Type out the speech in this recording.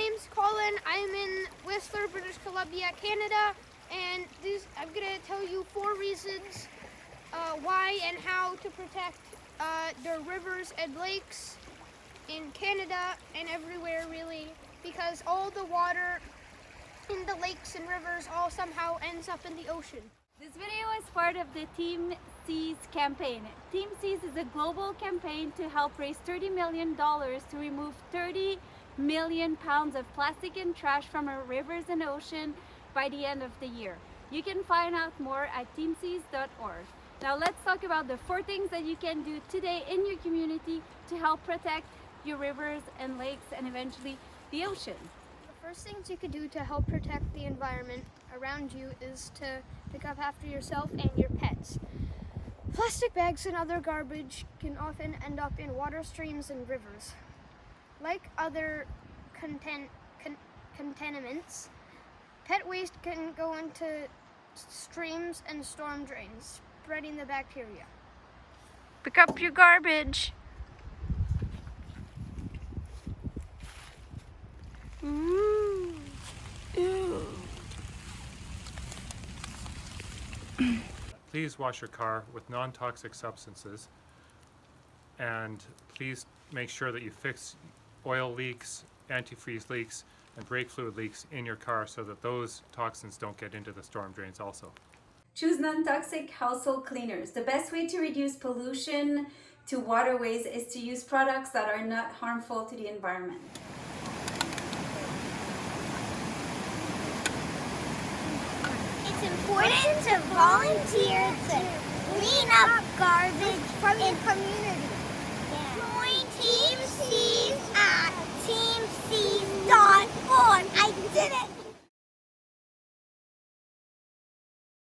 name's Colin. I'm in Whistler, British Columbia, Canada, and I'm going to tell you 4 reasons why and how to protect the rivers and lakes in Canada and everywhere really, because all the water in the lakes and rivers all somehow ends up in the ocean. This video is part of the Team Seas campaign. Team Seas is a global campaign to help raise $30 million to remove 30 million pounds of plastic and trash from our rivers and ocean by the end of the year. You can find out more at teamseas.org. Now let's talk about the 4 things that you can do today in your community to help protect your rivers and lakes and eventually the ocean. The first things you could do to help protect the environment around you is to pick up after yourself and your pets. Plastic bags and other garbage can often end up in water streams and rivers. Like other contaminants, pet waste can go into streams and storm drains, spreading the bacteria. Pick up your garbage. Ooh. Ew. Please wash your car with non-toxic substances, and please make sure that you fix oil leaks, antifreeze leaks, and brake fluid leaks in your car so that those toxins don't get into the storm drains also. Choose non-toxic household cleaners. The best way to reduce pollution to waterways is to use products that are not harmful to the environment. It's important to volunteer to clean up garbage in communities.